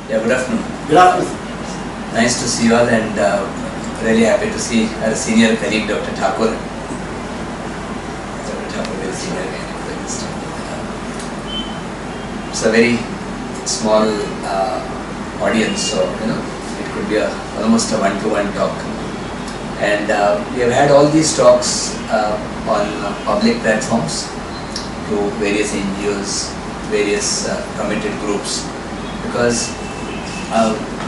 Yeah, good afternoon. Good afternoon. Nice to see you all, and really happy to see our senior colleague Dr. Thakur. Dr. Thakur is senior gynecologist. It's a very small audience, so it could be almost a one-to-one talk. And we have had all these talks on public platforms to various NGOs, various committed groups, because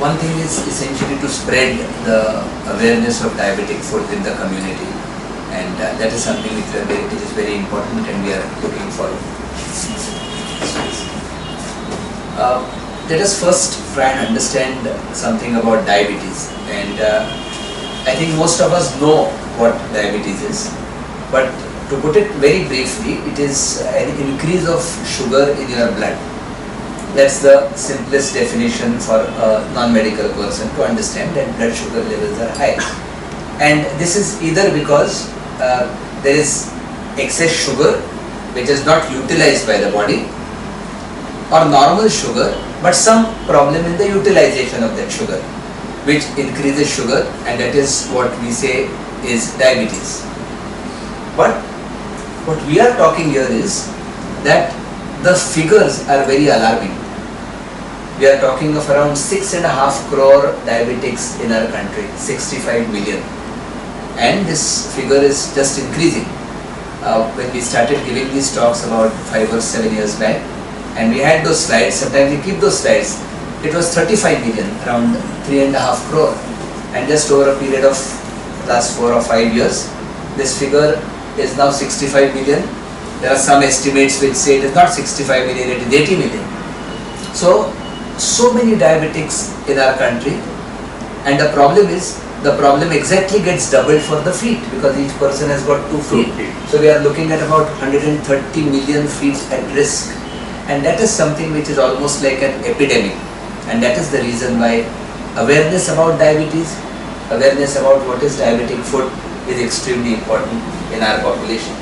one thing is essentially to spread the awareness of diabetic foot in the community, and that is something which is very important, and we are looking forward. Let us first try and understand something about diabetes, and I think most of us know what diabetes is, but to put it very briefly, it is an increase of sugar in your blood. That's the simplest definition for a non-medical person to understand that blood sugar levels are high. And this is either because there is excess sugar which is not utilized by the body, or normal sugar but some problem in the utilization of that sugar, which increases sugar, and that is what we say is diabetes. But what we are talking here is that the figures are very alarming. We are talking of around 6.5 crore diabetics in our country, 65 million. And this figure is just increasing. When we started giving these talks about 5 or 7 years back, and we had those slides, sometimes we keep those slides, it was 35 million, around 3.5 crore. And just over a period of last 4 or 5 years, this figure is now 65 million. There are some estimates which say it is not 65 million, it is 80 million. So many diabetics in our country, and the problem exactly gets doubled for the feet, because each person has got 2 feet. So we are looking at about 130 million feet at risk, and that is something which is almost like an epidemic, and that is the reason why awareness about diabetes, awareness about what is diabetic foot is extremely important in our population.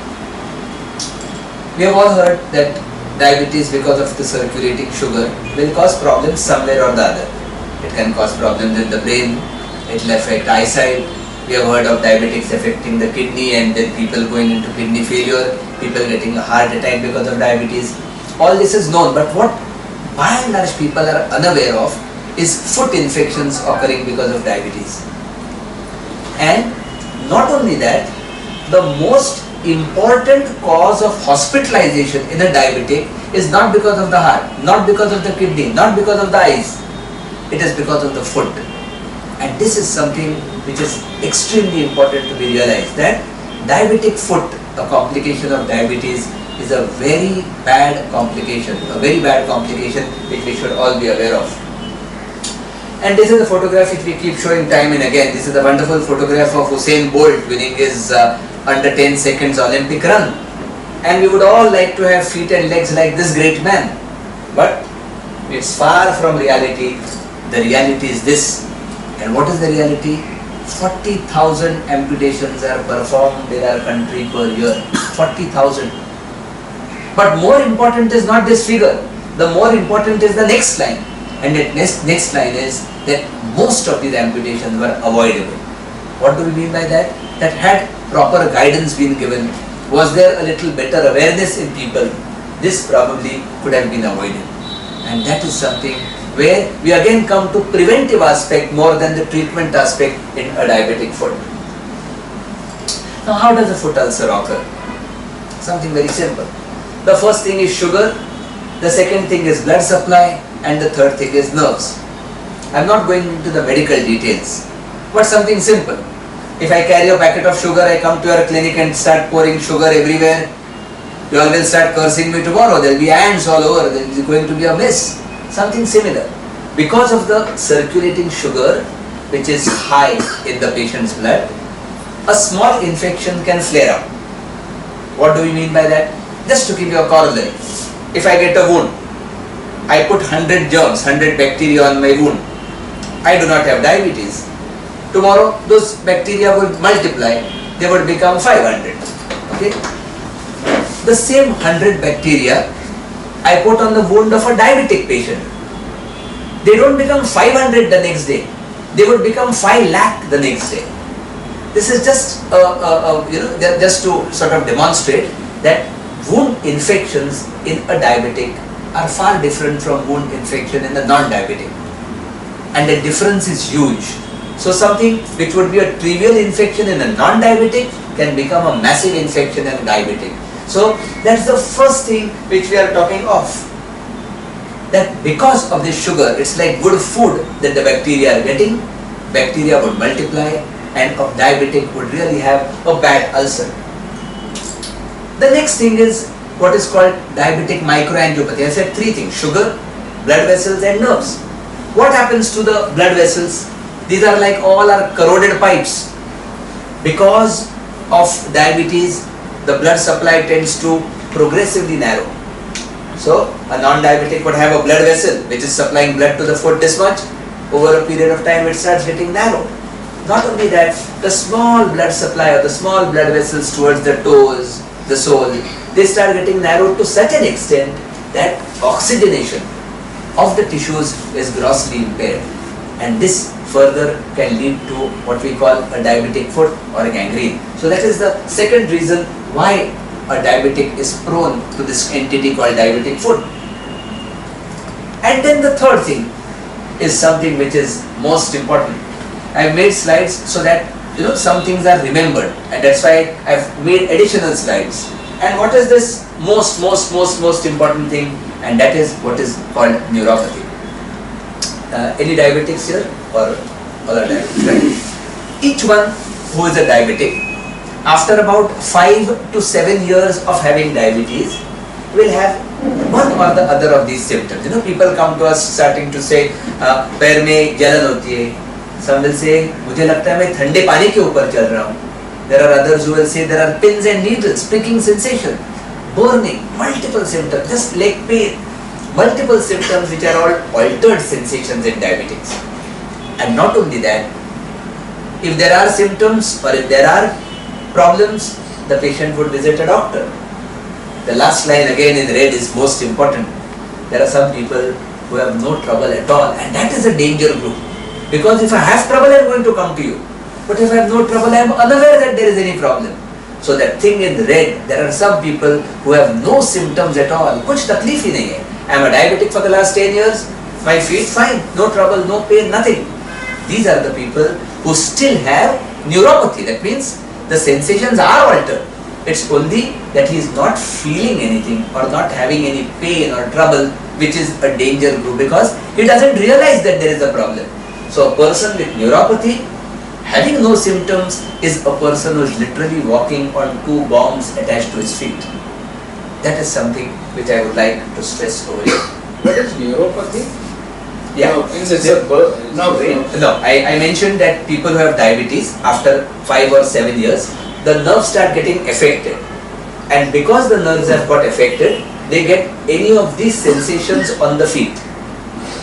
We have all heard that diabetes, because of the circulating sugar, will cause problems somewhere or the other. It can cause problems in the brain, it will affect eyesight. We have heard of diabetics affecting the kidney, and then people going into kidney failure, people getting a heart attack because of diabetes. All this is known, but what by and large people are unaware of is foot infections occurring because of diabetes. And not only that, the most important cause of hospitalization in a diabetic is not because of the heart, not because of the kidney, not because of the eyes. It is because of the foot. And this is something which is extremely important to be realized, that diabetic foot, a complication of diabetes, is a very bad complication, which we should all be aware of. And this is a photograph which we keep showing time and again. This is a wonderful photograph of Usain Bolt winning his under 10 seconds Olympic run. And we would all like to have feet and legs like this great man. But it's far from reality. The reality is this. And what is the reality? 40,000 amputations are performed in our country per year. 40,000. But more important is not this figure. The more important is the next line. And that next line is that most of these amputations were avoidable. What do we mean by that? That had proper guidance been given, was there a little better awareness in people, this probably could have been avoided. And that is something where we again come to preventive aspect more than the treatment aspect in a diabetic foot. Now, how does a foot ulcer occur? Something very simple. The first thing is sugar, the second thing is blood supply, and the third thing is nerves. I am not going into the medical details, but something simple. If I carry a packet of sugar, I come to your clinic and start pouring sugar everywhere, you all will start cursing me tomorrow. There will be ants all over, there is going to be a mess. Something similar. Because of the circulating sugar, which is high in the patient's blood, a small infection can flare up. What do we mean by that? Just to give you a corollary. If I get a wound, I put 100 germs, 100 bacteria on my wound. I do not have diabetes. Tomorrow, those bacteria would multiply. They would become 500. Okay? The same 100 bacteria I put on the wound of a diabetic patient. They don't become 500 the next day. They would become 5 lakh the next day. This is just just to sort of demonstrate that wound infections in a diabetic are far different from wound infection in a non-diabetic, and the difference is huge. So something which would be a trivial infection in a non-diabetic can become a massive infection in a diabetic. So that's the first thing which we are talking of. That because of this sugar, it's like good food that the bacteria are getting. Bacteria would multiply, and a diabetic would really have a bad ulcer. The next thing is what is called diabetic microangiopathy. I said 3 things: sugar, blood vessels and nerves. What happens to the blood vessels? These are like all our corroded pipes. Because of diabetes, the blood supply tends to progressively narrow. So a non-diabetic would have a blood vessel which is supplying blood to the foot this much. Over a period of time it starts getting narrow. Not only that, the small blood supply or the small blood vessels towards the toes, the sole, they start getting narrowed to such an extent that oxygenation of the tissues is grossly impaired, and this further can lead to what we call a diabetic foot or a gangrene. So that is the second reason why a diabetic is prone to this entity called diabetic foot. And then the third thing is something which is most important. I have made slides so that some things are remembered, and that's why I have made additional slides. And what is this most important thing? And that is what is called neuropathy. Any diabetics here or other diabetics? Right? Each one who is a diabetic, after about 5 to 7 years of having diabetes, will have one or the other of these symptoms. People come to us starting to say, पैर में जलन होती है. Some will say, मुझे लगता है मैं ठंडे पानी के ऊपर चल रहा हूँ. There are others who will say there are pins and needles, pricking sensation, burning, multiple symptoms, just leg pain, multiple symptoms which are all altered sensations in diabetics. And not only that, if there are symptoms or if there are problems, the patient would visit a doctor. The last line again in red is most important. There are some people who have no trouble at all, and that is a danger group. Because if I have trouble, I am going to come to you. But if I have no trouble, I am unaware that there is any problem. So that thing in red, there are some people who have no symptoms at all. कुछ तकलीफ ही नहीं है. I am a diabetic for the last 10 years. My feet fine, no trouble, no pain, nothing. These are the people who still have neuropathy. That means the sensations are altered. It's only that he is not feeling anything or not having any pain or trouble, which is a danger group, because he doesn't realize that there is a problem. So a person with neuropathy having no symptoms is a person who is literally walking on 2 bombs attached to his feet. That is something which I would like to stress over here. What is neuropathy? Yeah. No, I mentioned that people who have diabetes, after 5 or 7 years, the nerves start getting affected. And because the nerves have got affected, they get any of these sensations on the feet.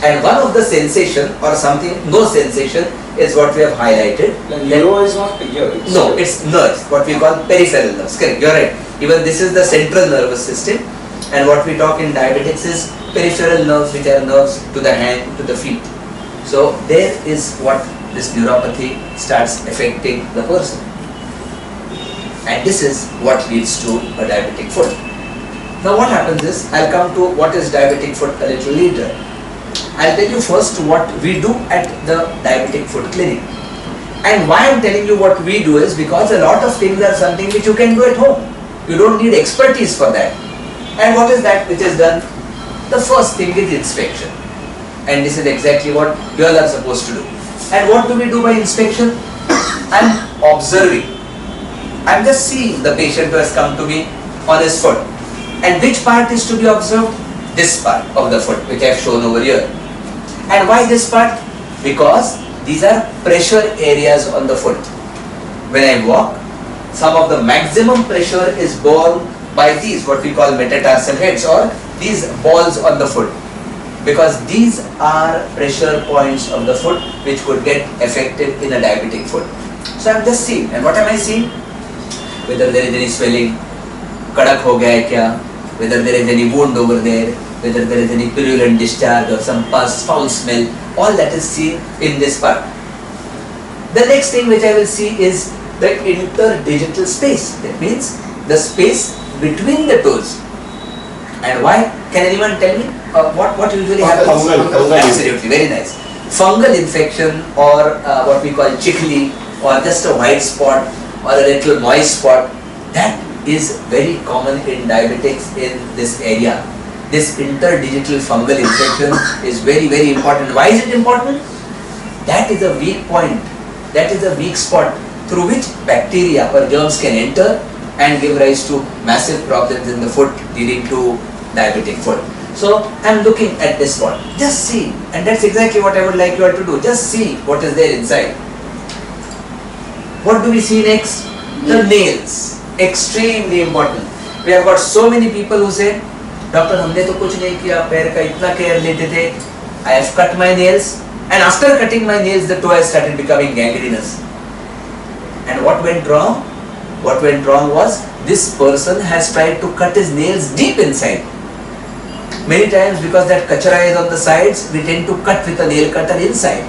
And one of the sensation or something, no sensation, is what we have highlighted. Neuro is not here. No, it's nerves, what we call peripheral nerves. Correct, you're right. Even this is the central nervous system, and what we talk in diabetics is peripheral nerves, which are nerves to the hand, to the feet. So there is what this neuropathy starts affecting the person. And this is what leads to a diabetic foot. Now what happens is, I'll come to what is diabetic foot a little later. I'll tell you first what we do at the diabetic foot clinic. And why I'm telling you what we do is because a lot of things are something which you can do at home. You don't need expertise for that. And what is that which is done? The first thing is inspection. And this is exactly what you all are supposed to do. And what do we do by inspection? I'm observing. I'm just seeing the patient who has come to me on his foot. And which part is to be observed? This part of the foot, which I have shown over here. And why this part? Because these are pressure areas on the foot. When I walk, some of the maximum pressure is borne by these, what we call metatarsal heads, or these balls on the foot. Because these are pressure points of the foot which could get affected in a diabetic foot. So I'm just seeing. And what am I seeing? Whether there is any swelling, kadak ho gaya kya, whether there is any wound over there, whether there is any purulent discharge or some pus, foul smell, all that is seen in this part. The next thing which I will see is the interdigital space. That means the space between the toes. And why? Can anyone tell me what usually happens? Fungal. Absolutely, very nice. Fungal infection or what we call chikhli or just a white spot or a little moist spot, that is very common in diabetics in this area. This interdigital fungal infection is very, very important. Why is it important? That is a weak point. That is a weak spot through which bacteria or germs can enter and give rise to massive problems in the foot leading to diabetic foot. So I am looking at this spot. Just see, and that's exactly what I would like you all to do. Just see what is there inside. What do we see next? The nails. Extremely important. We have got so many people who say, Doctor, हमने तो कुछ नहीं किया, पैर का इतना care लेते थे. I have cut my nails, and after cutting my nails, the toe has started becoming gangrenous. And what went wrong? What went wrong was this person has tried to cut his nails deep inside. Many times, because that kachara is on the sides, we tend to cut with a nail cutter inside.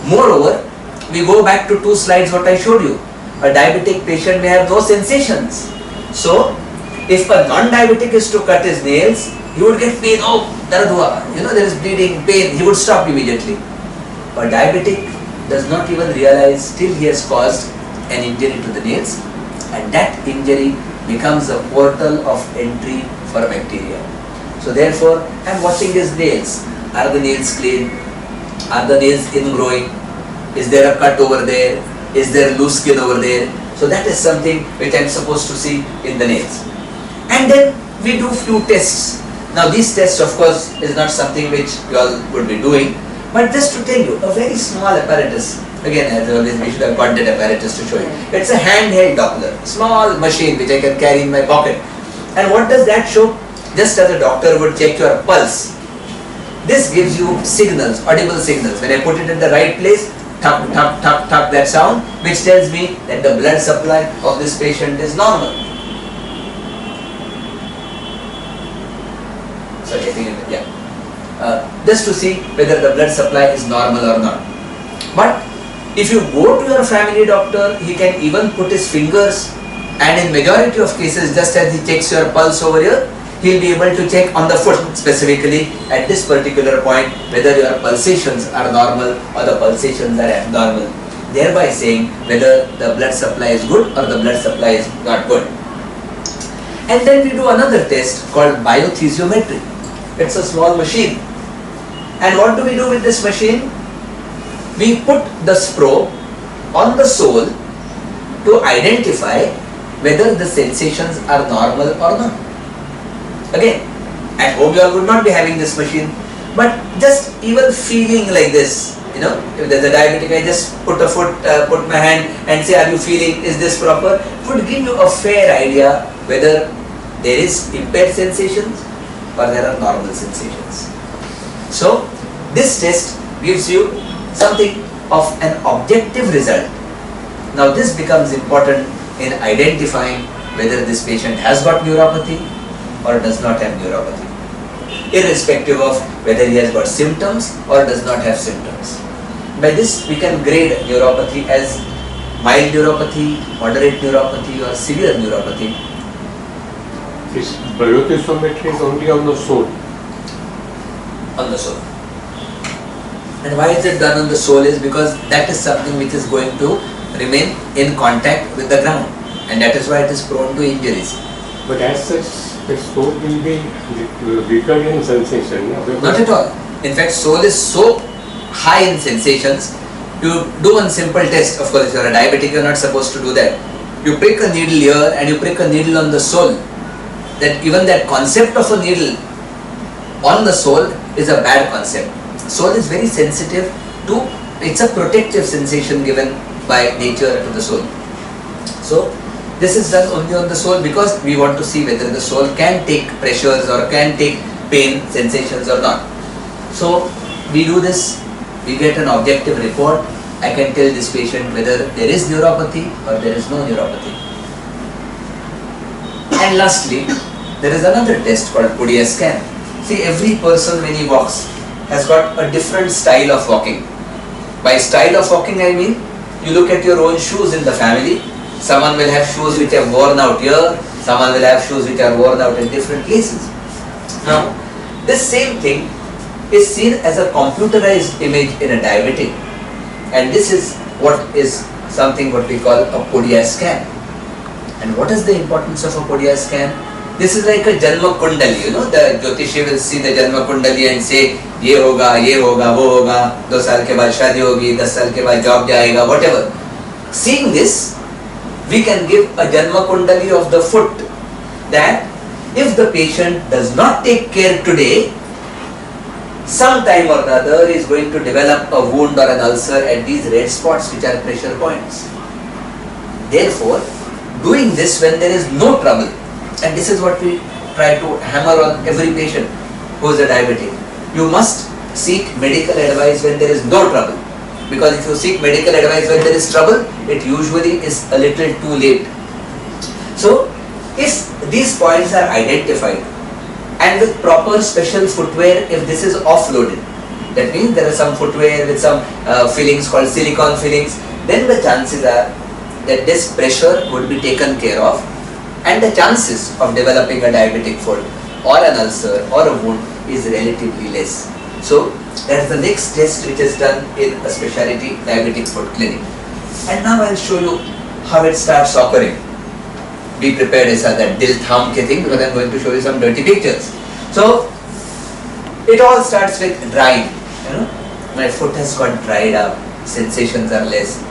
Moreover, we go back to 2 slides what I showed you. A diabetic patient may have no sensations. So, if a non-diabetic is to cut his nails, he would get pain. Oh, darad hua. There is bleeding, pain. He would stop immediately. A diabetic does not even realize till he has caused an injury to the nails, and that injury becomes a portal of entry for bacteria. So therefore, I am watching his nails. Are the nails clean? Are the nails ingrowing? Is there a cut over there? Is there loose skin over there? So that is something which I am supposed to see in the nails. And then we do few tests. Now these tests, of course, is not something which you all would be doing, but just to tell you, a very small apparatus. Again, as always, we should have got that apparatus to show you. It's a handheld Doppler, small machine which I can carry in my pocket. And what does that show? Just as a doctor would check your pulse. This gives you signals, audible signals. When I put it in the right place, thump, thump, thump, thump, that sound, which tells me that the blood supply of this patient is normal. Sorry, I think, just to see whether the blood supply is normal or not. But if you go to your family doctor, he can even put his fingers, and in majority of cases, just as he checks your pulse over here, he will be able to check on the foot specifically at this particular point whether your pulsations are normal or the pulsations are abnormal, thereby saying whether the blood supply is good or the blood supply is not good. And then we do another test called biothesiometry. It's a small machine. And what do we do with this machine? We put the probe on the sole to identify whether the sensations are normal or not. Again, at home you all would not be having this machine, but just even feeling like this, if there's a diabetic, I just put my hand and say, are you feeling, is this proper? Would give you a fair idea whether there is impaired sensations or there are normal sensations. So, this test gives you something of an objective result. Now, this becomes important in identifying whether this patient has got neuropathy or does not have neuropathy, irrespective of whether he has got symptoms or does not have symptoms. By this, we can grade neuropathy as mild neuropathy, moderate neuropathy, or severe neuropathy. This biothesiometry is only on the sole. On the sole. And why is it done on the sole is because that is something which is going to remain in contact with the ground, and that is why it is prone to injuries. But as such, the sole will be weaker in sensation. Not at all. In fact, sole is so high in sensations. You do one simple test. Of course, if you are a diabetic, you are not supposed to do that. You prick a needle here and you prick a needle on the sole. That even that concept of a needle on the sole is a bad concept. Sole is very sensitive to, it's a protective sensation given by nature to the sole. So, this is done only on the sole because we want to see whether the sole can take pressures or can take pain sensations or not. So, we do this, we get an objective report. I can tell this patient whether there is neuropathy or there is no neuropathy. And lastly, there is another test called Footwear scan. See, every person when he walks has got a different style of walking. By style of walking I mean, you look at your own shoes in the family. Someone will have shoes which are worn out here, someone will have shoes which are worn out in different places. Now, this same thing is seen as a computerized image in a diabetic, and this is what is something what we call a Podia scan. And what is the importance of a Podia scan? This is like a Janma Kundali, the Jyotishi will see the Janma Kundali and say, ye hoga, wo hoga, 2 saal ke baad shaadi hogi, 10 saal ke baad job jayega, whatever. Seeing this, we can give a Janma Kundali of the foot that if the patient does not take care today, sometime or the other is going to develop a wound or an ulcer at these red spots which are pressure points. Therefore, doing this when there is no trouble, and this is what we try to hammer on every patient who is a diabetic. You must seek medical advice when there is no trouble. Because if you seek medical advice when there is trouble, it usually is a little too late. So, if these points are identified and with proper special footwear, if this is offloaded, that means there are some footwear with some fillings called silicone fillings, then the chances are that this pressure would be taken care of, and the chances of developing a diabetic foot or an ulcer or a wound is relatively less. So that's the next test which is done in a specialty diabetic foot clinic. And now I'll show you how it starts occurring. Be prepared, as that dil tham ke thing, because I'm going to show you some dirty pictures. So it all starts with drying. My foot has got dried up, sensations are less.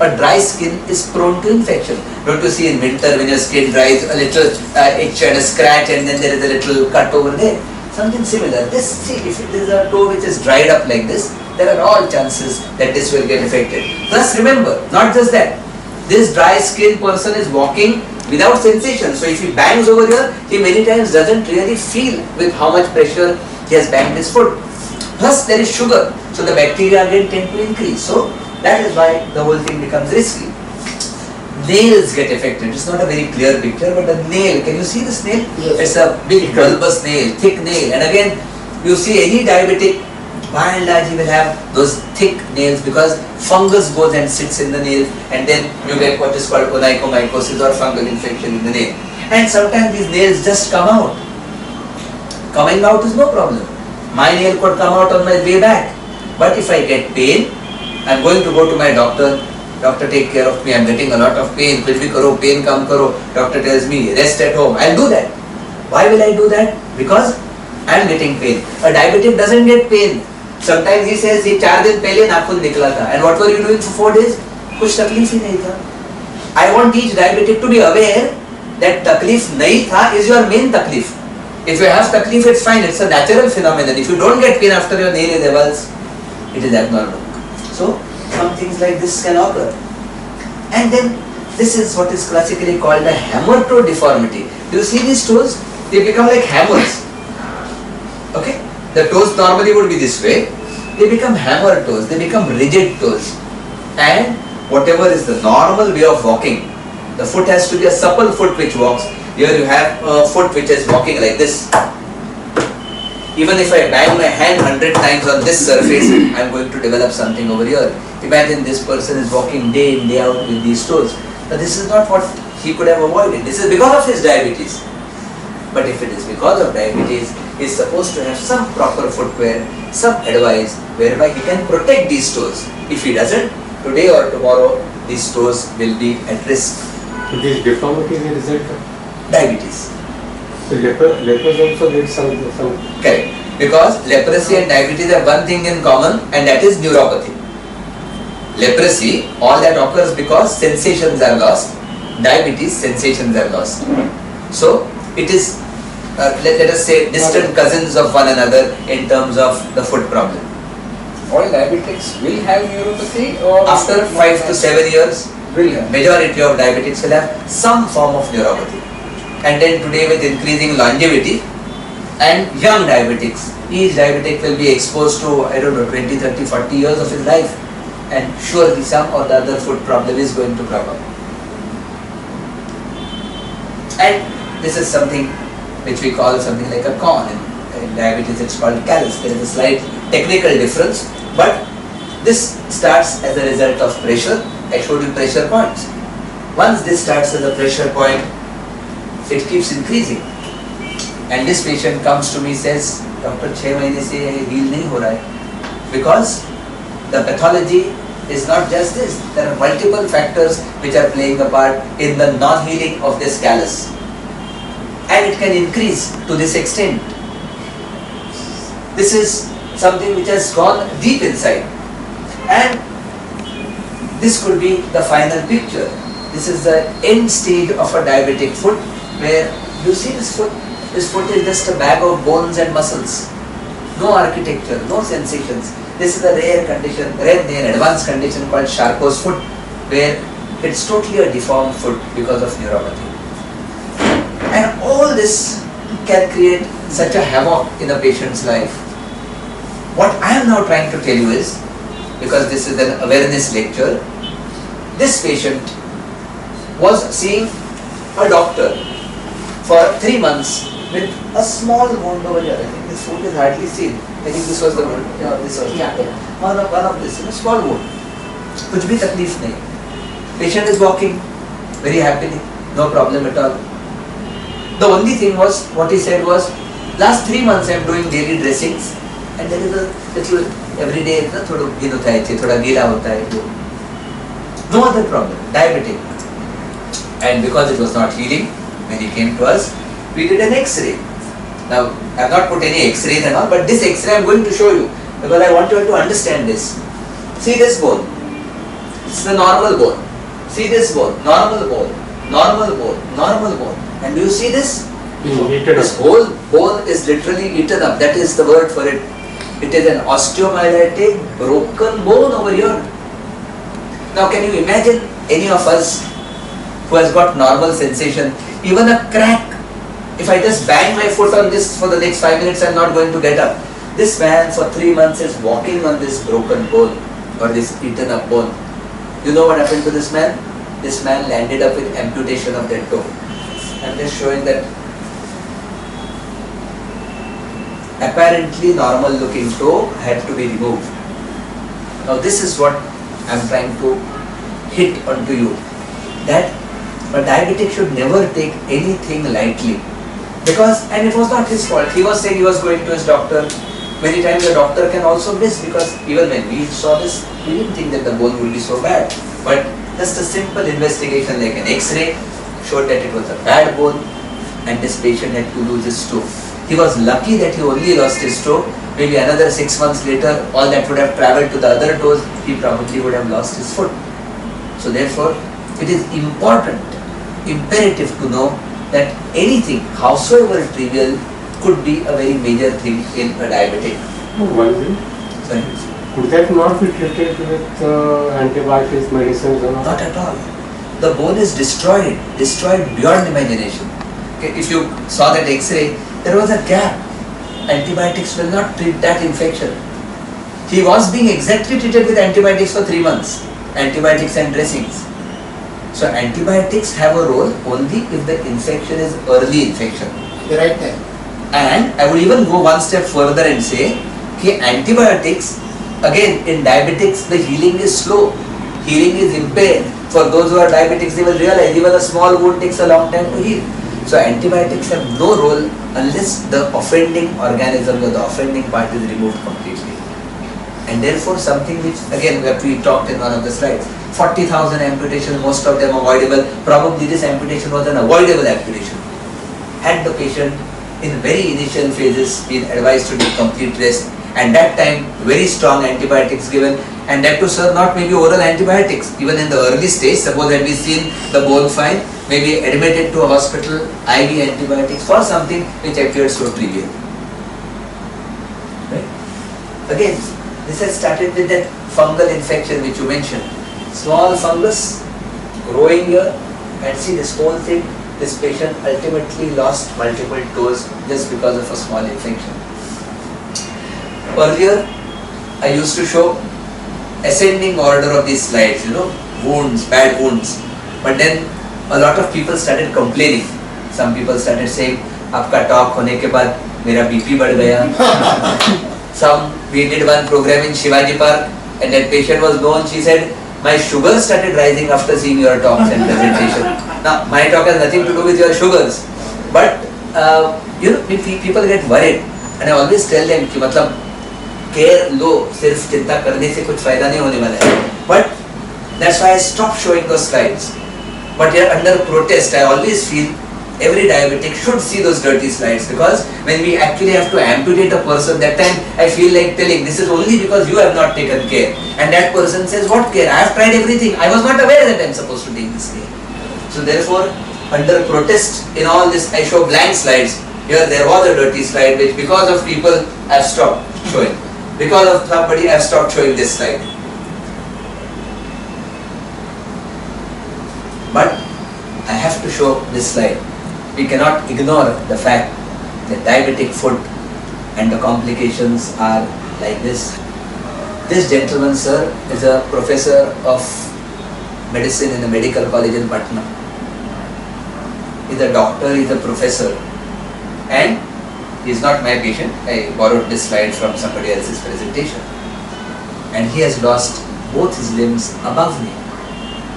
A dry skin is prone to infection. Don't you see in winter when your skin dries, a little itch and a scratch, and then there is a little cut over there? Something similar. See, if it is a toe which is dried up like this, there are all chances that this will get affected. Plus remember, not just that, this dry skin person is walking without sensation. So if he bangs over here, he many times doesn't really feel with how much pressure he has banged his foot. Plus there is sugar, so the bacteria again tend to increase. So that is why the whole thing becomes risky. Nails get affected. It's not a very clear picture, but the nail, can you see this nail? Yes. It's a big bulbous nail, thick nail. And again, you see any diabetic, by and large he will have those thick nails because fungus goes and sits in the nail, and then you get what is called onychomycosis or fungal infection in the nail. And sometimes these nails just come out. Coming out is no problem. My nail could come out on my way back. But if I get pain, I'm going to go to my doctor. Doctor, take care of me. I'm getting a lot of pain. Kuch bhi karo, pain kam karo. Doctor tells me, rest at home. I'll do that. Why will I do that? Because I'm getting pain. A diabetic doesn't get pain. Sometimes he says, "Ye 4 दिन पहले नाखून निकला था." And what were you doing for 4 days? कुछ तकलीफ ही नहीं था. I want each diabetic to be aware that तकलीफ नहीं था is your main तकलीफ. If you have taklif, it's fine. It's a natural phenomenon. If you don't get pain after your nail is avulsed, it is abnormal. So some things like this can occur. And then this is what is classically called a hammer toe deformity. Do you see these toes? They become like hammers. Okay? The toes normally would be this way. They become hammer toes. They become rigid toes. And whatever is the normal way of walking, the foot has to be a supple foot which walks. Here you have a foot which is walking like this. Even if I bang my hand 100 times on this surface, I am going to develop something over here. Imagine this person is walking day in, day out with these toes. Now this is not what he could have avoided. This is because of his diabetes. But if it is because of diabetes, he is supposed to have some proper footwear, some advice whereby he can protect these toes. If he doesn't, today or tomorrow, these toes will be at risk. So this deformity is a result of Diabetes. so lepers also get some Correct. Because leprosy and diabetes have one thing in common, and that is neuropathy. Leprosy, all that occurs because sensations are lost. Diabetes, sensations are lost. So it is, let us say, distant cousins of one another in terms of the foot problem. All diabetics will have neuropathy, or After 5 to 7 years, will have. majority of diabetics will have some form of neuropathy. And then today with increasing longevity and young diabetics, each diabetic will be exposed to, 20, 30, 40 years of his life, and surely some or the other foot problem is going to crop up. And this is something which we call something like a con In diabetes it's called callus. There is a slight technical difference, but this starts as a result of pressure. I showed you pressure points. Once this starts as a pressure point, it keeps increasing. And this patient comes to me, says, Doctor, 6 महीने से heal नहीं हो रहा है. Because the pathology is not just this. There are multiple factors which are playing a part in the non-healing of this callus. And it can increase to this extent. This is something which has gone deep inside. And this could be the final picture. This is the end stage of a diabetic foot, where you see this foot. This foot is just a bag of bones and muscles. No architecture, no sensations. This is a rare condition, rare advanced condition called Charcot's foot, where it's totally a deformed foot because of neuropathy. And all this can create such a havoc in a patient's life. What I am now trying to tell you is, because this is an awareness lecture, this patient was seeing a doctor for 3 months with a small wound over here. I think this foot is hardly seen. I think this was the wound. Yeah, this was one of this, a small wound. कुछ भी तकलीफ नहीं. Patient is walking very happily, no problem at all. The only thing was, what he said was, last 3 months I am doing daily dressings, and there is a little every day थोड़ा गिन होता है, थोड़ा गीला होता है. No other problem, diabetic. And because it was not healing, when he came to us, we did an X-ray. Now, I have not put any X-rays and all, but this X-ray I am going to show you, because I want you to understand this. See this bone. It's the normal bone. See this bone. Normal bone. Normal bone. Normal bone. And do you see this? This whole bone is literally eaten up. That is the word for it. It is an osteomyelitic broken bone over here. Now can you imagine any of us who has got normal sensation, even a crack, if I just bang my foot on this for the next 5 minutes, I am not going to get up. This man for 3 months is walking on this broken bone or this eaten up bone. You know what happened to this man? This man landed up with amputation of that toe. I am just showing that apparently normal looking toe had to be removed. Now this is what I am trying to hit onto you, that a diabetic should never take anything lightly, because, and it was not his fault. He was saying he was going to his doctor. Many times the doctor can also miss, because even when we saw this, we didn't think that the bone would be so bad. But just a simple investigation like an X-ray showed that it was a bad bone, and this patient had to lose his toe. He was lucky that he only lost his toe. Maybe another 6 months later, all that would have travelled to the other toes, he probably would have lost his foot. So therefore, it is important, imperative to know that anything, howsoever trivial, could be a very major thing in a diabetic. One thing, Sorry? could that not be treated with antibiotics, medicines and all? Not at all. The bone is destroyed beyond imagination. Okay, if you saw that X-ray, there was a gap. Antibiotics will not treat that infection. He was being exactly treated with antibiotics for 3 months. Antibiotics and dressings. So antibiotics have a role only if the infection is early infection. The right time. And I would even go one step further and say, okay, antibiotics, again in diabetics the healing is slow. Healing is impaired. For those who are diabetics, they will realize even a small wound takes a long time to heal. So antibiotics have no role unless the offending organism or the offending part is removed completely. And therefore something which, again we talked in one of the slides, 40,000 amputations, most of them avoidable. Probably this amputation was an avoidable amputation. Had the patient in very initial phases been advised to do complete rest, and that time very strong antibiotics given, and that too sir, not maybe oral antibiotics, even in the early stage, suppose had we seen the bone fine, maybe admitted to a hospital, IV antibiotics for something which appeared so trivial. Right? Again, this has started with that fungal infection which you mentioned. Small fungus growing here, and see this whole thing, this patient ultimately lost multiple toes just because of a small infection. Earlier, I used to show ascending order of these slides, wounds, bad wounds. But then a lot of people started complaining. Some people started saying, आपका talk होने के बाद मेरा BP बढ़ गया. We did one program in Shivaji Park, and that patient was known. She said, my sugar started rising after seeing your talks and presentation. Now, my talk has nothing to do with your sugars, but people get worried, and I always tell them कि मतलब care लो, सिर्फ चिंता करने से कुछ फायदा नहीं होने वाला है. But that's why I stopped showing those slides. But here under protest, I always feel every diabetic should see those dirty slides, because when we actually have to amputate a person, that time I feel like telling, this is only because you have not taken care. And that person says, what care? I have tried everything. I was not aware that I am supposed to take this care. So therefore, under protest in all this, I show blank slides. Here there was a dirty slide which because of people I have stopped showing. Because of somebody I have stopped showing this slide. But I have to show this slide. We cannot ignore the fact that diabetic foot and the complications are like this. This gentleman, sir, is a professor of medicine in a medical college in Patna. He's a doctor, he's a professor, and he's not my patient. I borrowed this slide from somebody else's presentation. And he has lost both his limbs above knee.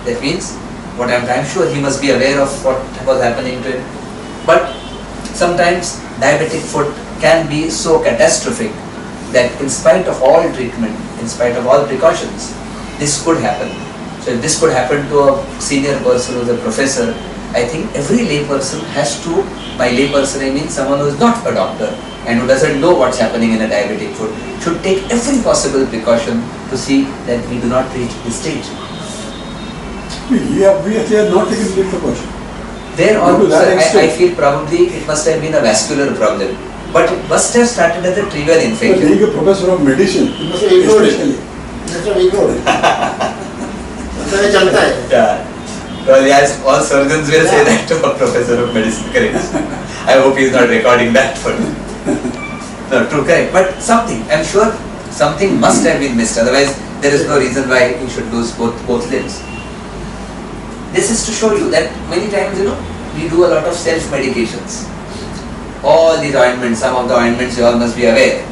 That means, I'm sure he must be aware of what was happening to him. But sometimes diabetic foot can be so catastrophic that in spite of all treatment, in spite of all precautions, this could happen. So if this could happen to a senior person who is a professor, I think every lay person has to, by lay person I mean someone who is not a doctor and who doesn't know what's happening in a diabetic foot, should take every possible precaution to see that we do not reach this stage. We are not taking the precaution. There also, I feel probably it must have been a vascular problem, but it must have started as a trivial infection. Being a professor of medicine, you must have ignored it. That's why we ignored it. That's why चलता है. Yeah. Well, yes, all surgeons will say that to a professor of medicine, correct? I hope he is not recording that for me. No, true, correct. But something, I'm sure something must have been missed, otherwise there is no reason why he should lose both limbs. This is to show you that many times, we do a lot of self-medications. All these ointments, some of the ointments you all must be aware.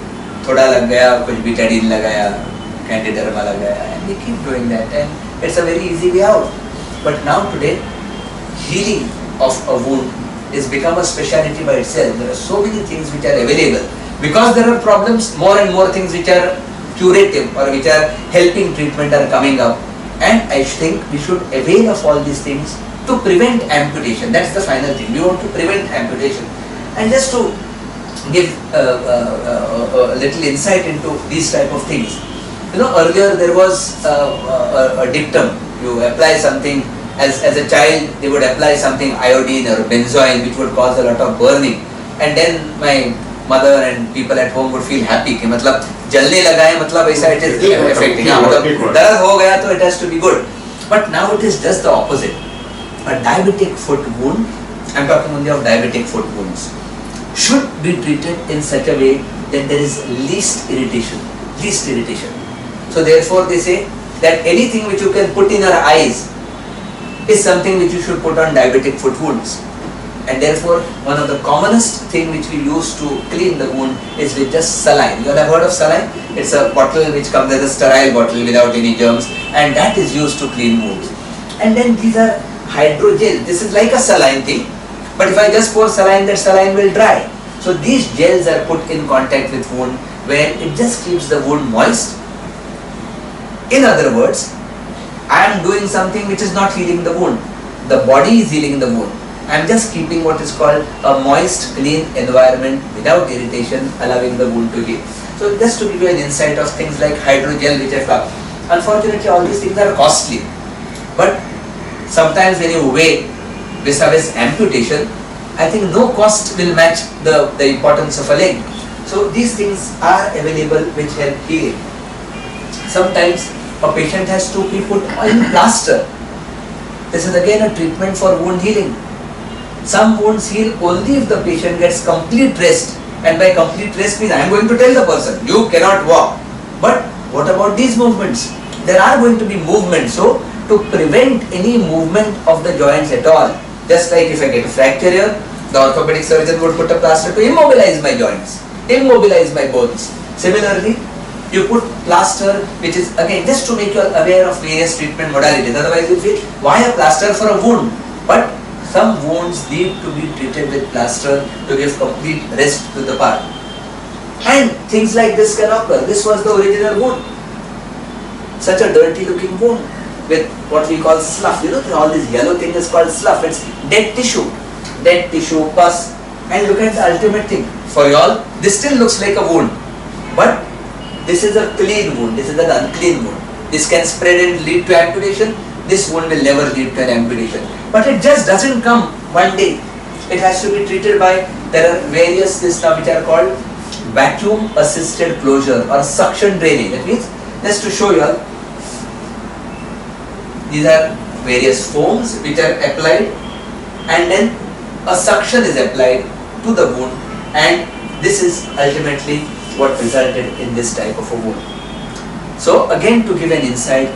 Thoda lag gaya, kuch betadine lagaya, candiderma lagaya, and we keep doing that, and it's a very easy way out. But now today, healing of a wound is become a specialty by itself. There are so many things which are available. Because there are problems, more and more things which are curative or which are helping treatment are coming up. And I think we should avail of all these things to prevent amputation. That's the final thing. We want to prevent amputation. And just to give a little insight into these type of things. Earlier there was a dictum. You apply something, as a child they would apply something iodine or benzoin which would cause a lot of burning. And then my mother and people at home would feel happy कि मतलब जलने लगा है मतलब ऐसा it is affecting. मतलब दर्द हो गया तो it has to be good. But now it is just the opposite. A diabetic foot wound, I am talking only of diabetic foot wounds, should be treated in such a way that there is least irritation. So therefore they say that anything which you can put in your eyes is something which you should put on diabetic foot wounds. And therefore, one of the commonest thing which we use to clean the wound is with just saline. You all have heard of saline? It's a bottle which comes as a sterile bottle without any germs, and that is used to clean wounds. And then these are hydrogel. This is like a saline thing, but if I just pour saline, that saline will dry. So these gels are put in contact with wound where it just keeps the wound moist. In other words, I am doing something which is not healing the wound. The body is healing the wound. I am just keeping what is called a moist, clean environment without irritation, allowing the wound to heal. So just to give you an insight of things like hydrogel which I found. Unfortunately, all these things are costly. But sometimes when you weigh vis-a-vis amputation, I think no cost will match the importance of a leg. So these things are available which help healing. Sometimes a patient has to be put in plaster. This is again a treatment for wound healing. Some wounds heal only if the patient gets complete rest, and by complete rest means I am going to tell the person, you cannot walk. But what about these movements? There are going to be movements, so to prevent any movement of the joints at all, just like if I get a fracture here, The orthopedic surgeon would put a plaster to immobilize my joints, immobilize my bones. Similarly, you put plaster, which is again just to make you aware of various treatment modalities. Otherwise, you feel, why a plaster for a wound? But some wounds need to be treated with plaster to give complete rest to the part. And things like this can occur. This was the original wound. Such a dirty looking wound with what we call slough. You know, all this yellow thing is called slough. It's dead tissue, pus. And look at the ultimate thing. For you all, this still looks like a wound. But this is a clean wound. This is an unclean wound. This can spread and lead to amputation. This wound will never lead to an amputation. But it just doesn't come one day. It has to be treated by, there are various things now which are called vacuum assisted closure or suction draining. That means, just to show you all, these are various foams which are applied and then a suction is applied to the wound, and this is ultimately what resulted in this type of a wound. So again, to give an insight,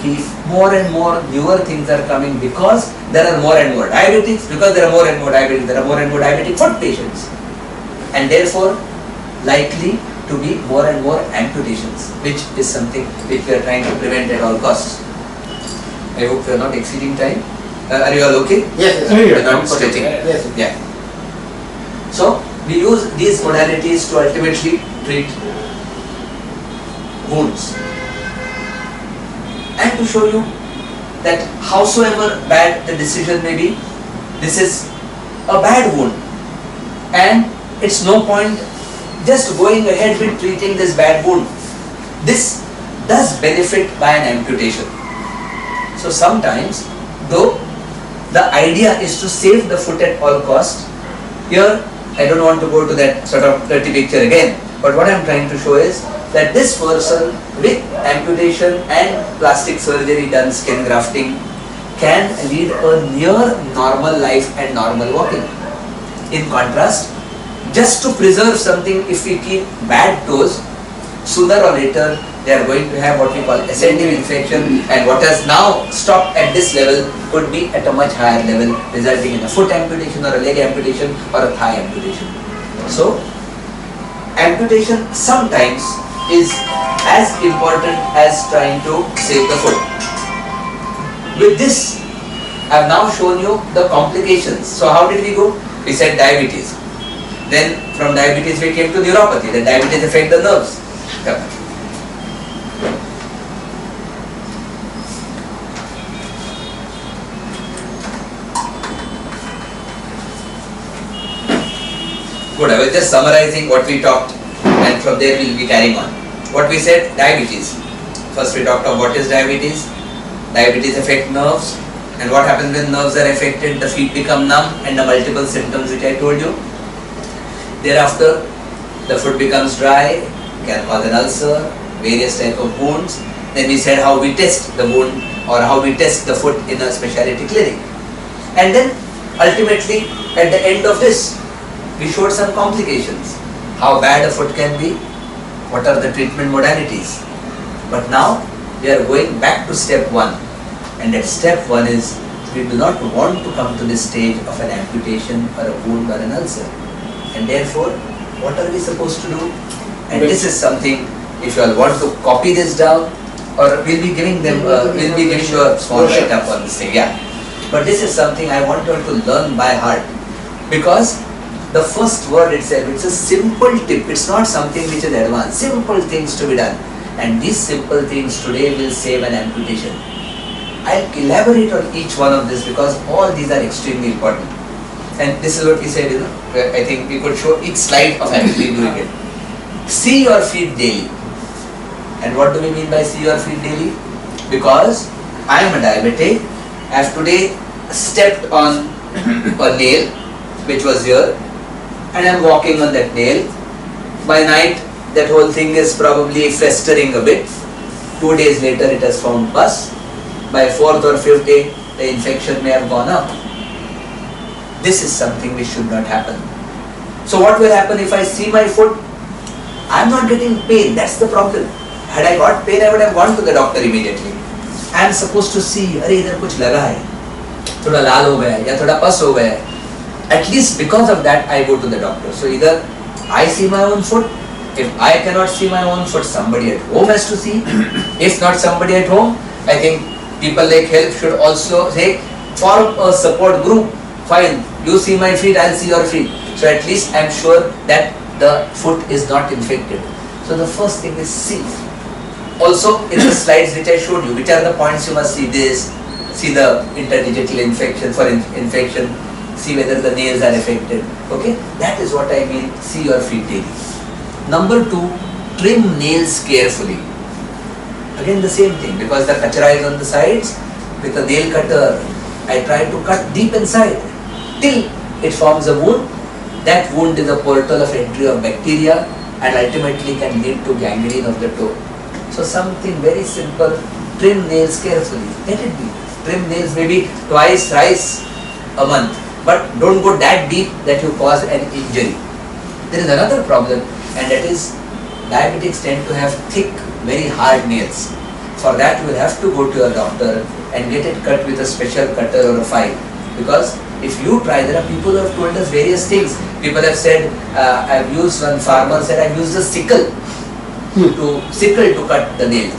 more and more newer things are coming because there are more and more diabetics, because there are more and more diabetics, there are more and more diabetic foot patients, and therefore likely to be more and more amputations, which is something which we are trying to prevent at all costs. I hope we are not exceeding time. Are you all okay? Yes, Yeah, yes. We are not stretching. Yes. Yeah. So we use these modalities to ultimately treat wounds, and to show you that howsoever bad the decision may be, this is a bad wound, and it's no point just going ahead with treating this bad wound. This does benefit by an amputation. So sometimes, though the idea is to save the foot at all cost, here I don't want to go to that sort of dirty picture again, but what I am trying to show is that this person with amputation and plastic surgery done, skin grafting, can lead a near normal life and normal walking. In contrast, just to preserve something, if we keep bad toes, sooner or later they are going to have what we call ascending infection, and what has now stopped at this level could be at a much higher level, resulting in a foot amputation or a leg amputation or a thigh amputation. So amputation sometimes is as important as trying to save the foot. With this, I have now shown you the complications. So how did we go? We said diabetes. Then from diabetes we came to neuropathy. Then diabetes affect the nerves. Good, I was just summarizing what we talked, and from there we will be carrying on. What we said, diabetes. First we talked of what is diabetes. Diabetes affect nerves, and what happens when nerves are affected? The feet become numb, and the multiple symptoms which I told you. Thereafter, the foot becomes dry, can cause an ulcer, various type of wounds. Then we said how we test the wound or how we test the foot in a specialty clinic. And then ultimately at the end of this, we showed some complications. How bad a foot can be, what are the treatment modalities. But now we are going back to step one. And that step one is, we do not want to come to this stage of an amputation or a wound or an ulcer. And therefore, what are we supposed to do? And this is something, if you all want to copy this down, or we'll be giving them, we'll be giving you a small write-up on this thing, yeah. But this is something I want you all to learn by heart, because the first word itself, it's a simple tip, it's not something which is advanced, simple things to be done. And these simple things today will save an amputation. I'll elaborate on each one of this because all these are extremely important. And this is what we said, I think we could show each slide of actually doing it. See your feet daily. And what do we mean by see your feet daily? Because I am a diabetic, I have today stepped on a nail which was here, and I am walking on that nail. By night, that whole thing is probably festering a bit. 2 days later, it has found pus. By 4th or 5th day, the infection may have gone up. This is something which should not happen. So what will happen if I see my foot? I am not getting pain, that's the problem. Had I got pain, I would have gone to the doctor immediately. I am supposed to see, अरे इधर कुछ लगा है, थोड़ा लाल हो गया है या थोड़ा पस हो गया है. at least because of that I go to the doctor. So either I see my own foot, if I cannot see my own foot, somebody at home has to see. If not somebody at home, I think people like health should also say, form a support group. Fine, you see my feet, I'll see your feet. So at least I'm sure that the foot is not infected. So the first thing is see. Also in the slides which I showed you, which are the points you must see this, see the interdigital infection for infection, see whether the nails are affected. Okay, that is what I mean, see your feet daily. Number 2, trim nails carefully. Again the same thing, because the kachara is on the sides. With a nail cutter, I try to cut deep inside till it forms a wound. That wound is a portal of entry of bacteria and ultimately can lead to gangrene of the toe. So something very simple, trim nails carefully. Let it be. Trim nails maybe twice, thrice a month. But don't go that deep that you cause an injury. There is another problem, and that is diabetics tend to have thick, very hard nails. For that you will have to go to your doctor and get it cut with a special cutter or a file. Because if you try, there are people who have told us various things. People have said, one farmer said, I've used a sickle to cut the nail.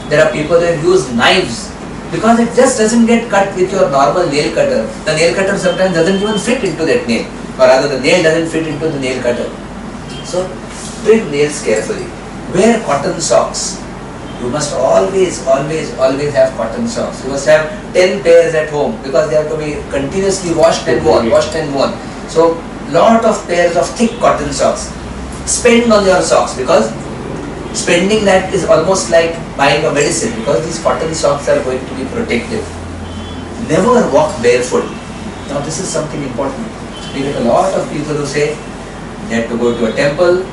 There are people who have used knives, because it just doesn't get cut with your normal nail cutter. The nail cutter sometimes doesn't even fit into that nail, or rather the nail doesn't fit into the nail cutter. So trim nails carefully. Wear cotton socks. You must always have cotton socks. You must have 10 pairs at home, because they have to be continuously washed and worn. So lot of pairs of thick cotton socks. Spend on your socks, because spending that is almost like buying a medicine, because these cotton socks are going to be protective. Never walk barefoot. Now this is something important. We get a lot of people who say, they have to go to a temple,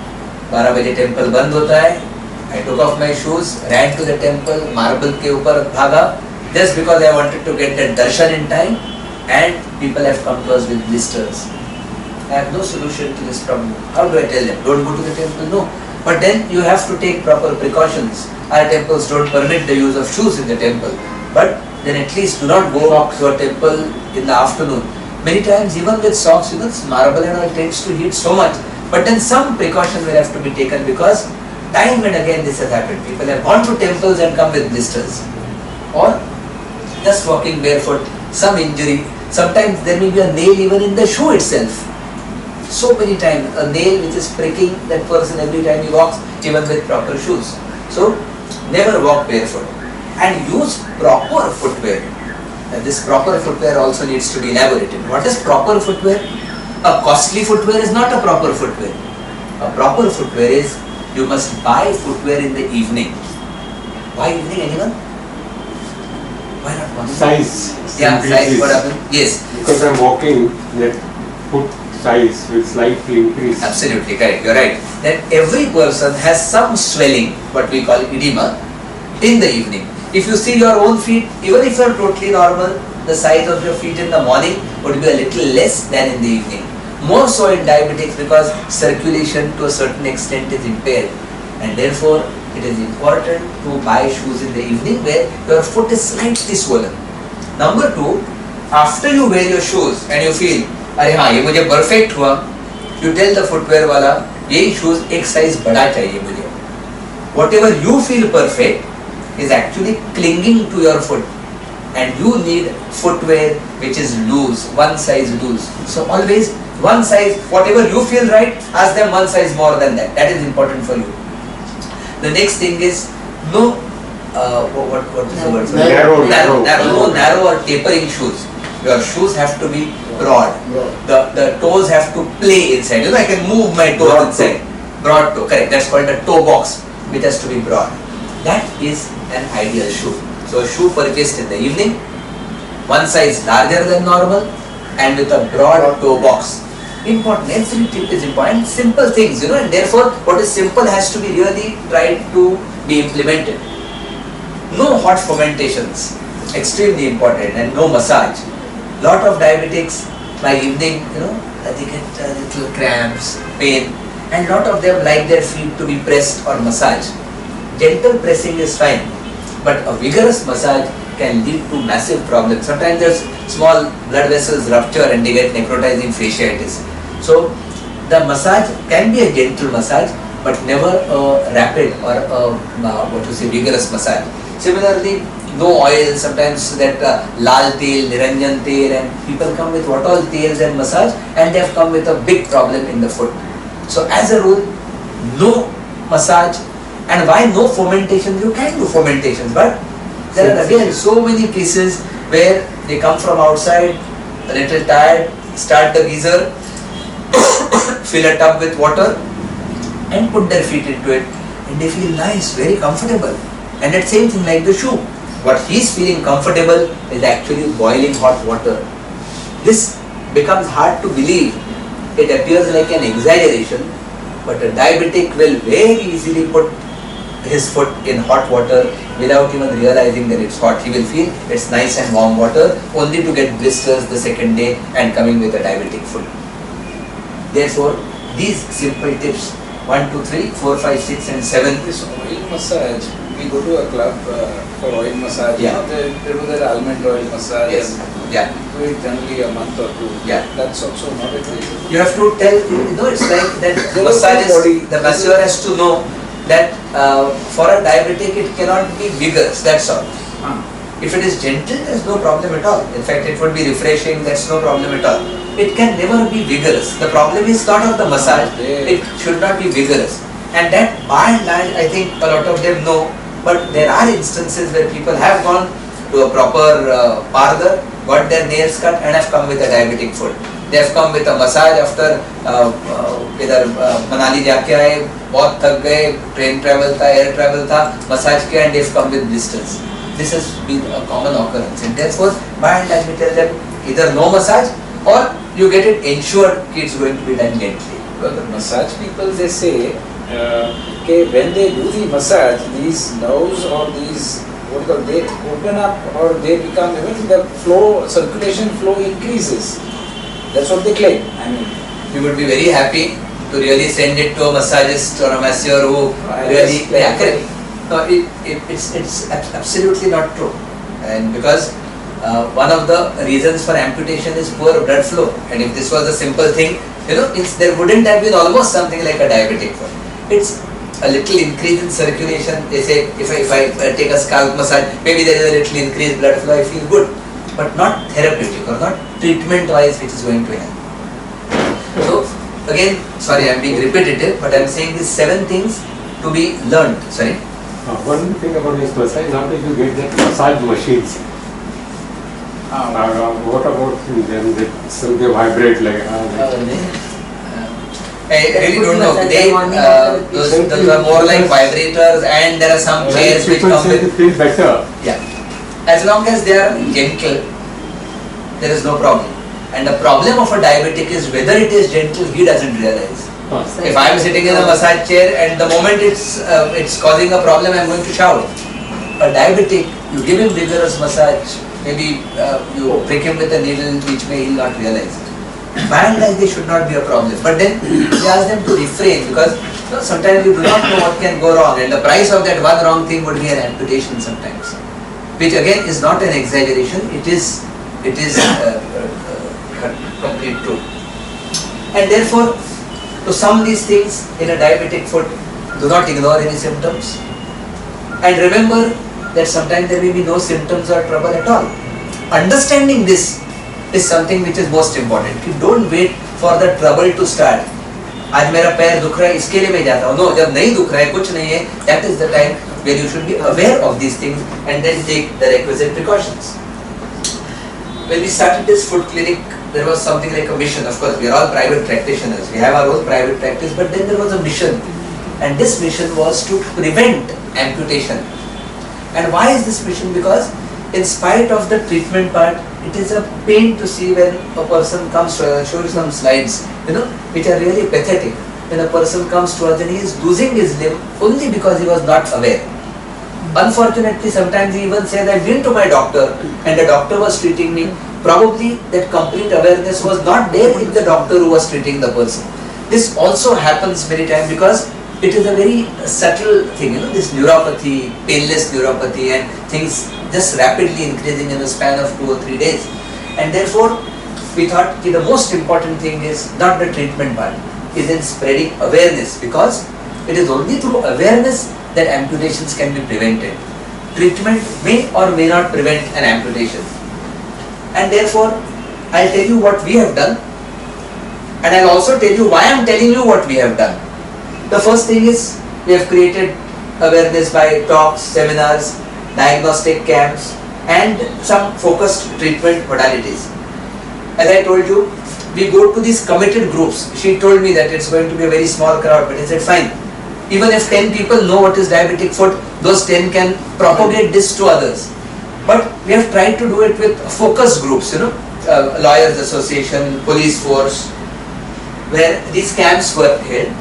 12 baje temple band hota hai. I took off my shoes, ran to the temple, marble ke upar bhaga, just because I wanted to get that darshan in time, and people have come to us with blisters. I have no solution to this problem. How do I tell them? Don't go to the temple? No. But then you have to take proper precautions. Our temples don't permit the use of shoes in the temple. But then at least do not go to a temple in the afternoon. Many times even with socks, marble and all tends to heat so much. But then some precaution will have to be taken, because time and again this has happened. People have gone to temples and come with blisters. Or just walking barefoot, some injury. Sometimes there may be a nail even in the shoe itself. So many times, a nail which is pricking that person every time he walks, even with proper shoes. So, never walk barefoot. And use proper footwear. And this proper footwear also needs to be elaborated. What is proper footwear? A costly footwear is not a proper footwear. A proper footwear is, you must buy footwear in the evening. Why evening, anyone? Why not morning? Size. Yeah, size, what happened? Yes. Because I'm walking, that foot size will slightly increase. Absolutely correct, you're right. That every person has some swelling, what we call edema, in the evening. If you see your own feet, even if you're totally normal, the size of your feet in the morning would be a little less than in the evening. More so in diabetics, because circulation to a certain extent is impaired, and therefore it is important to buy shoes in the evening where your foot is slightly swollen. Number 2, after you wear your shoes and you feel, अरे हाँ ये मुझे perfect हुआ, you tell the footwear वाला, ये shoes एक size बड़ा चाहिए मुझे. Whatever you feel perfect is actually clinging to your foot, and you need footwear which is loose, one size loose. So always one size, whatever you feel right, ask them one size more than that. That is important for you. The next thing is no, what is the word? Narrow or tapering shoes. Your shoes have to be broad. The toes have to play inside. I can move my toes inside. Broad toe, correct. That's called a toe box, which has to be broad. That is an ideal shoe. So a shoe purchased in the evening, one size larger than normal, and with a broad toe box. Important. Every tip is important. Simple things, and therefore what is simple has to be really tried to be implemented. No hot fomentations, extremely important, and no massage. Lot of diabetics by evening, they get little cramps, pain, and lot of them like their feet to be pressed or massaged. Gentle pressing is fine, but a vigorous massage can lead to massive problems. Sometimes there's small blood vessels rupture and they get necrotizing fasciitis. So the massage can be a gentle massage, but never a rapid or a vigorous massage. Similarly, no oil, sometimes that lal tel, niranjan tel, and people come with what all tails and massage, and they have come with a big problem in the foot. So as a rule, no massage. And why no fomentation? You can do fomentations, but there are again so many cases where they come from outside, a little tired, start the geyser, fill a tub with water and put their feet into it, and they feel nice, very comfortable. And that same thing like the shoe. What he is feeling comfortable is actually boiling hot water. This becomes hard to believe. It appears like an exaggeration, but a diabetic will very easily put his foot in hot water without even realizing that it's hot. He will feel it's nice and warm water, only to get blisters the second day and coming with a diabetic foot. Therefore, these simple tips 1, 2, 3, 4, 5, 6 and 7. This oil massage, we go to a club for oil massage. Yeah. They do that almond oil massage. Yes. And Yeah. do it generally a month or two. Yeah. That's also not a great. You have to tell, it's like that massagist, the masseur has to know that for a diabetic it cannot be vigorous, that's all. If it is gentle, there's no problem at all. In fact, it would be refreshing, that's no problem at all. It can never be vigorous. The problem is not of the massage, it should not be vigorous. And that by and large, I think a lot of them know, but there are instances where people have gone to a proper parlor, got their nails cut and have come with a diabetic foot. They have come with a massage after इधर मनाली जाके आए, बहुत थक गए, train travel था, air travel था, massage किया and they have come with blisters. This has been a common occurrence, and therefore by and large we tell them either no massage or you get it ensured it's going to be done gently. Well, the massage people, they say okay, when they do the massage, these nerves or these they open up or they become, even the flow, circulation flow increases. That's what they claim. I mean, You would be very happy to really send it to a massagist or a masseur who really, correct. No, it's absolutely not true. And because one of the reasons for amputation is poor blood flow, and if this was a simple thing, there wouldn't have been almost something like a diabetic foot. It's a little increase in circulation. They say if I take a scalp massage, maybe there is a little increased blood flow, I feel good, but not therapeutic or not treatment wise, which is going to help. So again, sorry, I'm being repetitive, but I'm saying these 7 things to be learned. Sorry. One thing about this massage, now that you get that massage machines, what about them that some they vibrate like? I really don't know. Those are more like vibrators, and there are some chairs which come with. Feel better. Yeah. As long as they are gentle, there is no problem. And the problem of a diabetic is whether it is gentle, he doesn't realize. If I am sitting in a massage chair and the moment it's causing a problem, I am going to shout. A diabetic, you give him vigorous massage, maybe you prick him with a needle which may he not realize it. By and large, they should not be a problem. But then we ask them to refrain, because sometimes you do not know what can go wrong, and the price of that one wrong thing would be an amputation sometimes, which again is not an exaggeration. It is complete truth. And therefore, to sum these things in a diabetic foot, do not ignore any symptoms, and remember that sometimes there may be no symptoms or trouble at all. Understanding this is something which is most important. You don't wait for the trouble to start. आज मेरा पैर दुख रहा है, इसके लिए मैं जाता हूँ. No, जब नहीं दुख रहा है, कुछ नहीं है, that is the time where you should be aware of these things and then take the requisite precautions. When we started this foot clinic, there was something like a mission. Of course, we are all private practitioners. We have our own private practice, but then there was a mission, and this mission was to prevent amputation. And why is this mission? Because in spite of the treatment part, it is a pain to see when a person comes to us. I'll show you some slides, which are really pathetic. When a person comes to us and he is losing his limb only because he was not aware. Unfortunately, sometimes he even says, I've been to my doctor and the doctor was treating me. Probably that complete awareness was not there in the doctor who was treating the person. This also happens many times because it is a very subtle thing, this neuropathy, painless neuropathy, and things just rapidly increasing in the span of 2 or 3 days. And therefore, we thought that the most important thing is not the treatment part, is in spreading awareness, because it is only through awareness that amputations can be prevented. Treatment may or may not prevent an amputation. And therefore, I'll tell you what we have done, and I'll also tell you why I'm telling you what we have done. The first thing is, we have created awareness by talks, seminars, diagnostic camps, and some focused treatment modalities. As I told you, we go to these committed groups. She told me that it's going to be a very small crowd, but I said fine. Even if 10 people know what is diabetic foot, those 10 can propagate this to others. But we have tried to do it with focus groups, Lawyers Association, Police Force, where these camps were held.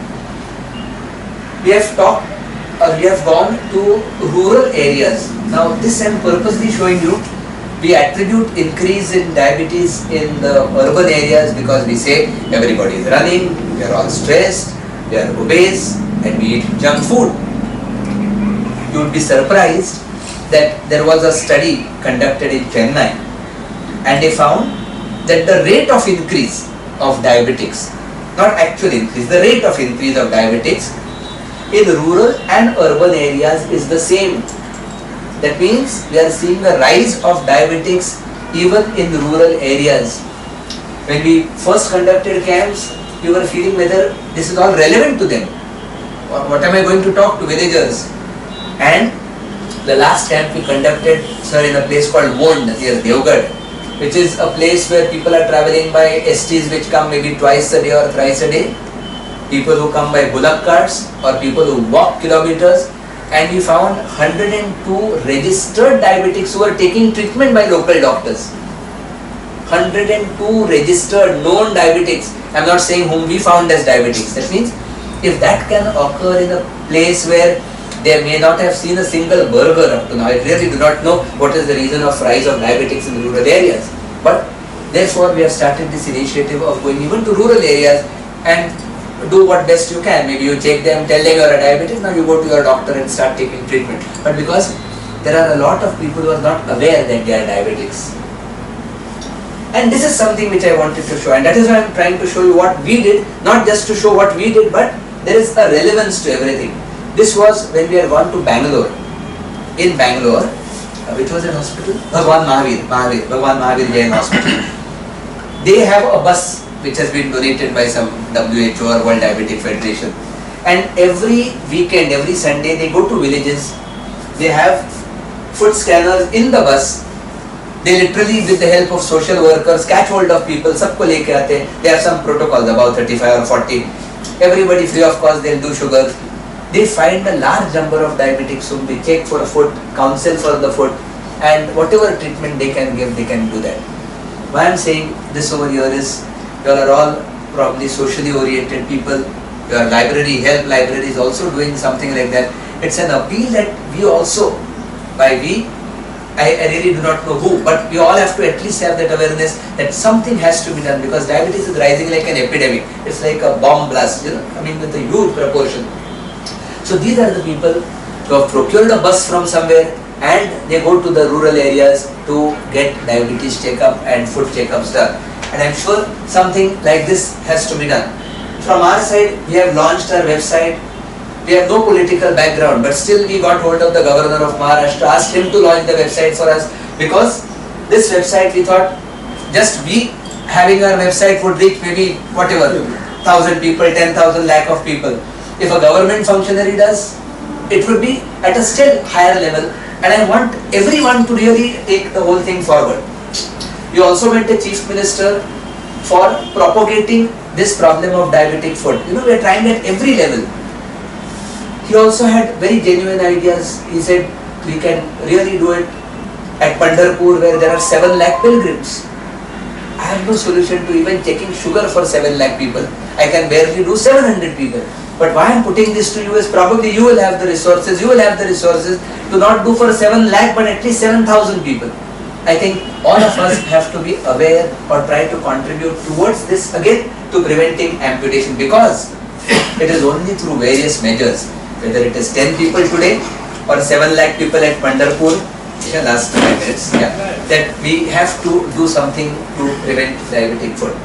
We have talked, or we have gone to rural areas. Now this I am purposely showing you. We attribute increase in diabetes in the urban areas because we say everybody is running, we are all stressed, we are obese, and we eat junk food. You would be surprised that there was a study conducted in Chennai, and they found that the rate of increase of diabetics, not actual increase, the rate of increase of diabetics in rural and urban areas is the same. That means we are seeing a rise of diabetics even in rural areas. When we first conducted camps, we were feeling whether this is all relevant to them. What am I going to talk to villagers? And the last camp we conducted, sir, in a place called Wond near Devgarh, which is a place where people are travelling by STs which come maybe twice a day or thrice a day, people who come by bullock carts or people who walk kilometers. And we found 102 registered diabetics who are taking treatment by local doctors. 102 registered known diabetics. I am not saying whom we found as diabetics. That means if that can occur in a place where they may not have seen a single burger up to now, I really do not know what is the reason of rise of diabetics in rural areas. But therefore we have started this initiative of going even to rural areas and do what best you can. Maybe you take them, tell them you are a diabetic, now you go to your doctor and start taking treatment. But because there are a lot of people who are not aware that they are diabetics. And this is something which I wanted to show, and that is why I am trying to show you what we did, not just to show what we did, but there is a relevance to everything. This was when we had gone to Bangalore. In Bangalore, which was an hospital? Bhagwan Mahavir Jain Hospital. They have a bus which has been donated by some WHO or World Diabetic Federation. And every weekend, every Sunday, they go to villages. They have foot scanners in the bus. They literally, with the help of social workers, catch hold of people, sabko leke aate. They have some protocols, about 35 or 40. Everybody free of cost, they'll do sugar. They find a large number of diabetics whom they check for a foot, counsel for the foot, and whatever treatment they can give, they can do that. Why I am saying this over here is, you all are all probably socially oriented people. Your library, health library is also doing something like that. It's an appeal that we also, by we, I really do not know who, but we all have to at least have that awareness that something has to be done, because diabetes is rising like an epidemic. It's like a bomb blast, coming with a huge proportion. So these are the people who have procured a bus from somewhere and they go to the rural areas to get diabetes checkup and foot checkups done. And I'm sure something like this has to be done. From our side, we have launched our website. We have no political background, but still we got hold of the governor of Maharashtra, asked him to launch the website for us, because this website, we thought, just we having our website would reach maybe whatever, 1,000 people, 10,000 lakh of people. If a government functionary does, it would be at a still higher level, and I want everyone to really take the whole thing forward. We also met the Chief Minister for propagating this problem of diabetic foot. We are trying at every level. He also had very genuine ideas. He said we can really do it at Pandharpur, where there are 7 lakh pilgrims. I have no solution to even checking sugar for 7 lakh people. I can barely do 700 people. But why I am putting this to you is, probably you will have the resources, to not do for 7 lakh but at least 7,000 people. I think all of us have to be aware or try to contribute towards this, again, to preventing amputation, because it is only through various measures, whether it is 10 people today or 7 lakh people at Pandharpur, Yeah, last 5 minutes. Yeah, that we have to do something to prevent diabetic foot,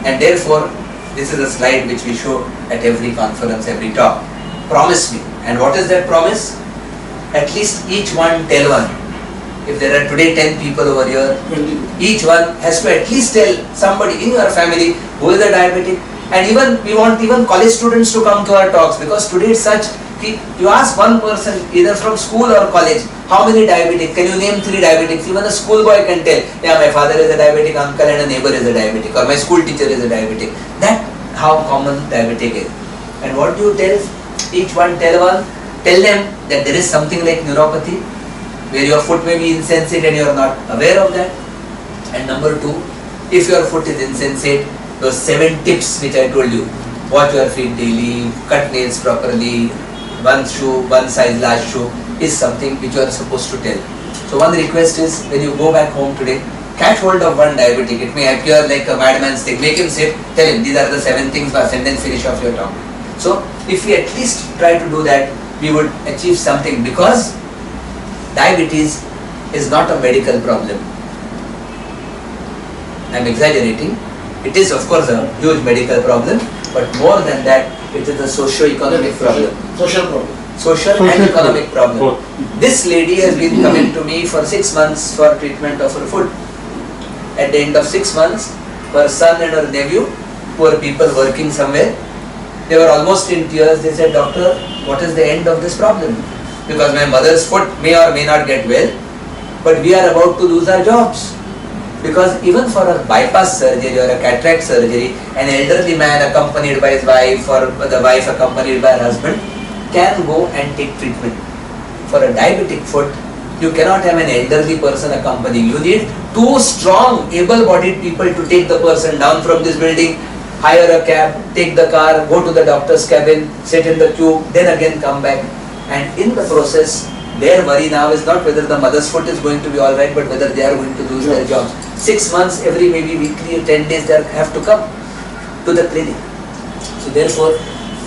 and therefore this is a slide which we show at every conference, every talk. Promise me, and what is that promise? At least each one tell one. If there are today 10 people over here, each one has to at least tell somebody in your family who is a diabetic. And even we want even college students to come to our talks, because today it's such. You ask one person either from school or college, how many diabetic? Can you name 3 diabetics? Even a schoolboy can tell, yeah, my father is a diabetic uncle and a neighbor is a diabetic, or my school teacher is a diabetic. That how common diabetic is. And what do you tell? Each one tell one. Tell them that there is something like neuropathy, where your foot may be insensate and you are not aware of that. And number 2, if your foot is insensate, those 7 tips which I told you, wash your feet daily, cut nails properly, one shoe, one size large shoe, is something which you are supposed to tell. So one request is, when you go back home today, catch hold of one diabetic. It may appear like a madman's thing. Make him sit, tell him these are the 7 things first, and then finish off your talk. So if we at least try to do that, we would achieve something, because diabetes is not a medical problem. I am exaggerating. It is of course a huge medical problem, but more than that, it is a socio-economic problem. Social problem. Social and economic problem. This lady has been coming to me for 6 months for treatment of her foot. At the end of 6 months, her son and her nephew, poor people working somewhere, they were almost in tears. They said, doctor, what is the end of this problem? Because my mother's foot may or may not get well, but we are about to lose our jobs. Because even for a bypass surgery or a cataract surgery, an elderly man accompanied by his wife, or the wife accompanied by her husband, can go and take treatment. For a diabetic foot, you cannot have an elderly person accompanying. You need 2 strong, able-bodied people to take the person down from this building, hire a cab, take the car, go to the doctor's cabin, sit in the queue, then again come back. And in the process, their worry now is not whether the mother's foot is going to be alright, but whether they are going to lose their jobs. 6 months, every maybe weekly or 10 days, they have to come to the clinic. So therefore,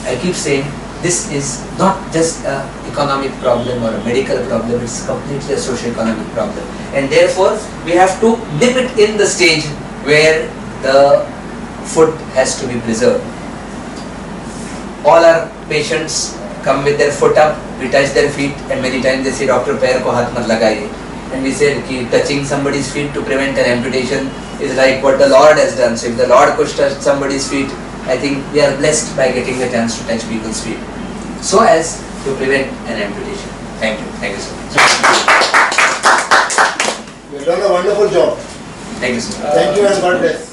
I keep saying, this is not just an economic problem or a medical problem, it's completely a socio-economic problem. And therefore, we have to nip it in the stage where the foot has to be preserved. All our patients come with their foot up, we touch their feet, and many times they say, doctor, pair ko haath mat lagaiye. And we said, touching somebody's feet to prevent an amputation is like what the Lord has done. So if the Lord could touch somebody's feet, I think we are blessed by getting the chance to touch people's feet, so as to prevent an amputation. Thank you. Thank you so much. You have done a wonderful job. Thank you so much. Thank you and God bless.